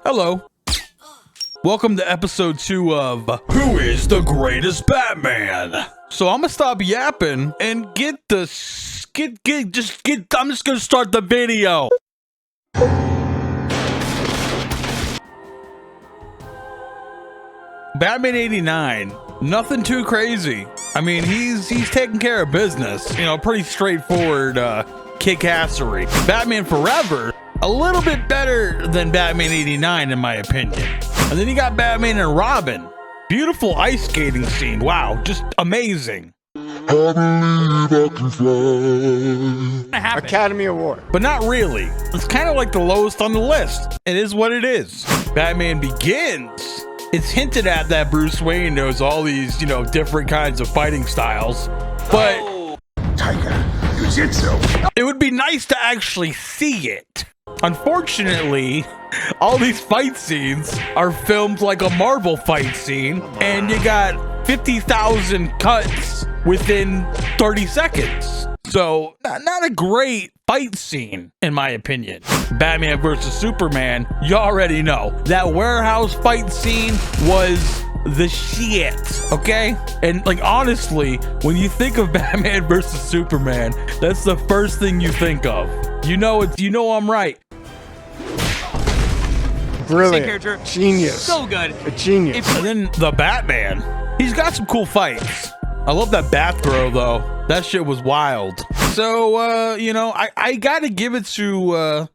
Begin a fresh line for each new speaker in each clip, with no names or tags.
Hello. Welcome to episode 2 of Who is the Greatest Batman? So I'm gonna stop yapping and I'm just gonna start the video. Batman 89, nothing too crazy. I mean, he's taking care of business. You know, pretty straightforward kick-assery. Batman Forever, a little bit better than Batman 89 in my opinion. And then you got Batman and Robin. Beautiful ice skating scene. Wow, just amazing.
I believe I can fly. Academy Award.
But not really. It's kind of like the lowest on the list. It is what it is. Batman Begins. It's hinted at that Bruce Wayne knows all these, you know, different kinds of fighting styles. But
Tiger, jiu-jitsu.
it would be nice to actually see it. Unfortunately, all these fight scenes are filmed like a Marvel fight scene, and you got 50,000 cuts within 30 seconds. So, not a great fight scene, in my opinion. Batman vs. Superman, you already know. That warehouse fight scene was the shit, okay? And like, honestly, when you think of Batman vs. Superman, that's the first thing you think of. You know I'm right.
Brilliant. Genius.
So good.
A genius.
And then the Batman, he's got some cool fights. I love that bat throw though. That shit was wild. So, you know, I gotta give it to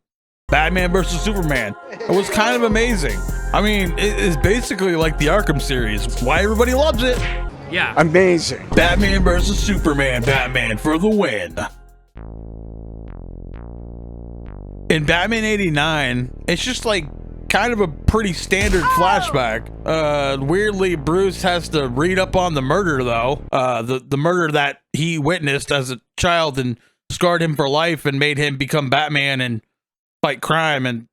Batman vs. Superman. It was kind of amazing. I mean, it's basically like the Arkham series. Why everybody loves it.
Yeah.
Amazing.
Batman vs. Superman, Batman for the win. In Batman 89, it's just like kind of a pretty standard flashback. Weirdly, Bruce has to read up on the murder though. The murder that he witnessed as a child and scarred him for life and made him become Batman and fight crime. And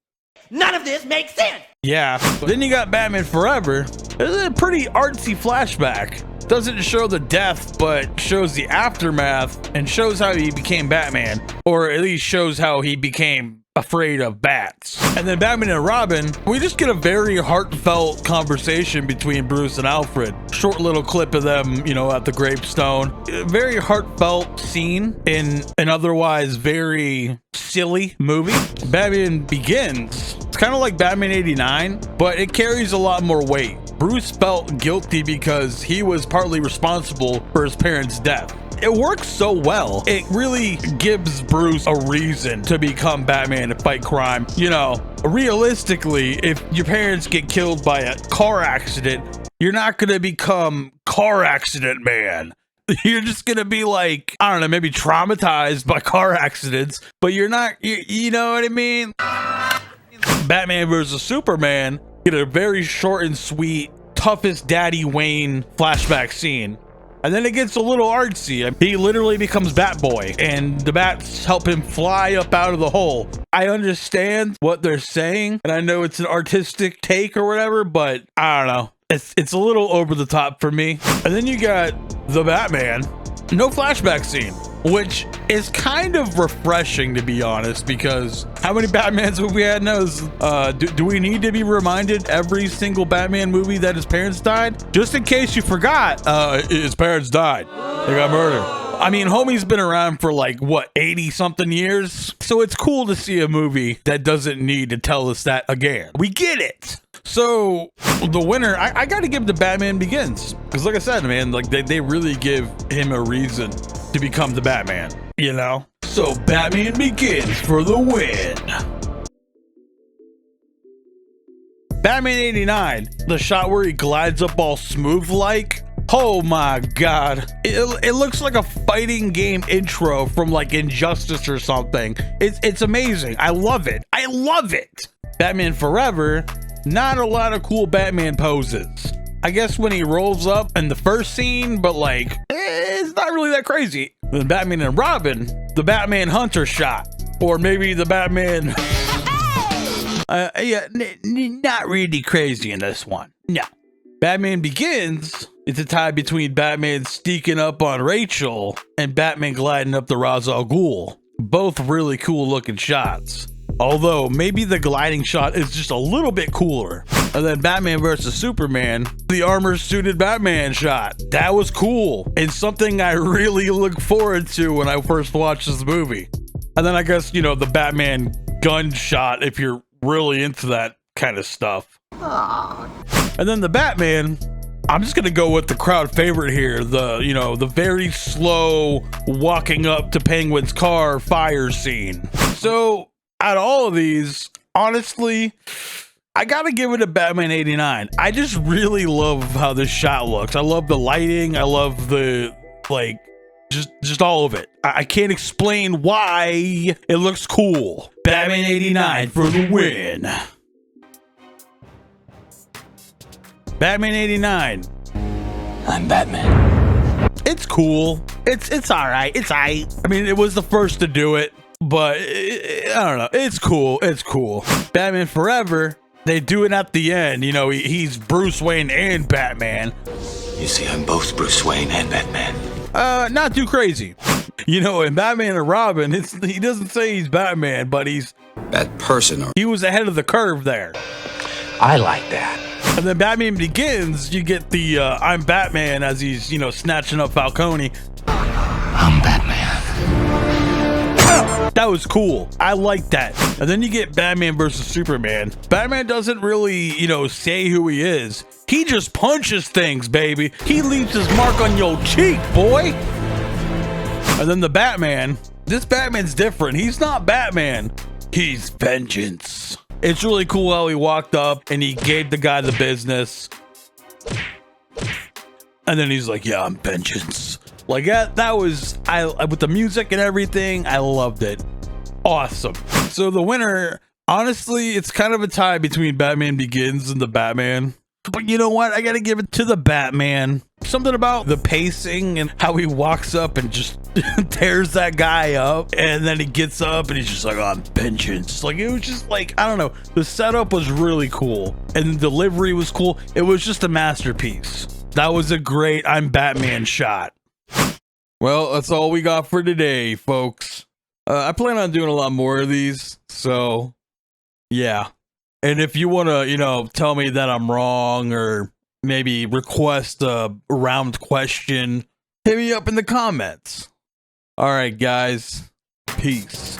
None of this makes sense.
yeah. Then you got Batman Forever. It's a pretty artsy flashback. Doesn't show the death, but shows the aftermath and shows how he became Batman, or at least shows how he became afraid of bats. And then Batman and Robin, we just get a very heartfelt conversation between Bruce and Alfred. Short little clip of them, you know, at the gravestone. A very heartfelt scene in an otherwise very silly movie. Batman Begins. It's kind of like Batman 89, but it carries a lot more weight. Bruce felt guilty because he was partly responsible for his parents' death. It works so well. It really gives Bruce a reason to become Batman and fight crime. You know, realistically, if your parents get killed by a car accident, you're not going to become car accident man. You're just going to be like, I don't know, maybe traumatized by car accidents, but you're not, you know what I mean? Batman vs. Superman, get a very short and sweet, toughest Daddy Wayne flashback scene. And then it gets a little artsy. He literally becomes Batboy, and the bats help him fly up out of the hole. I understand what they're saying, and I know it's an artistic take or whatever, but I don't know. It's a little over the top for me. And then you got the Batman, no flashback scene, which is kind of refreshing, to be honest, because how many Batmans have we had knows? Do we need to be reminded every single Batman movie that his parents died? Just in case you forgot, his parents died. They got murdered. I mean, homie's been around for like, what, 80 something years? So it's cool to see a movie that doesn't need to tell us that again. We get it. So the winner, I gotta give it to Batman Begins, because like I said, man, like they really give him a reason to become the Batman, you know? So Batman Begins for the win. Batman 89, the shot where he glides up all smooth like, oh my god, it looks like a fighting game intro from like Injustice or something. It's amazing. I love it. Batman Forever, not a lot of cool Batman poses. I guess when he rolls up in the first scene, but like, it's not really that crazy. Then Batman and Robin, the Batman Hunter shot, or maybe the Batman. Not really crazy in this one. No. Batman Begins, it's a tie between Batman sneaking up on Rachel and Batman gliding up the Ra's al Ghul. Both really cool looking shots. Although maybe the gliding shot is just a little bit cooler. And then Batman versus Superman, the armor-suited Batman shot. That was cool. And something I really look forward to when I first watched this movie. And then I guess, you know, the Batman gun shot, if you're really into that kind of stuff. Aww. And then the Batman, I'm just gonna go with the crowd favorite here. The, you know, the very slow walking up to Penguin's car fire scene. So out of all of these, honestly, I gotta give it a Batman 89. I just really love how this shot looks. I love the lighting. I love the, like, just all of it. I can't explain why it looks cool. Batman 89 for the win. Batman 89.
I'm Batman.
It's cool. It's all right. It's all right. I mean, it was the first to do it, but I don't know. It's cool. It's cool. Batman Forever. They do it at the end. You know, he's Bruce Wayne and Batman.
You see, I'm both Bruce Wayne and Batman.
Not too crazy. You know, in Batman and Robin, he doesn't say he's Batman, but he's
that person.
He was ahead of the curve there.
I like that.
And then Batman Begins, you get the I'm Batman as he's, you know, snatching up Falcone.
I'm Batman.
That was cool. I like that. And then you get Batman versus Superman. Batman doesn't really, you know, say who he is. He just punches things, baby. He leaves his mark on your cheek, boy. And then the Batman. This Batman's different. He's not Batman. He's vengeance. It's really cool how he walked up and he gave the guy the business. And then he's like, yeah, I'm vengeance. Like that was, with the music and everything, I loved it. Awesome. So the winner, honestly, it's kind of a tie between Batman Begins and the Batman. But you know what? I gotta give it to the Batman. Something about the pacing and how he walks up and just tears that guy up. And then he gets up and he's just like, oh, I'm vengeance. Like, it was just like, I don't know. The setup was really cool. And the delivery was cool. It was just a masterpiece. That was a great I'm Batman shot. Well, that's all we got for today, folks. I plan on doing a lot more of these. So, yeah. And if you want to, you know, tell me that I'm wrong or maybe request a round question, hit me up in the comments. All right, guys. Peace.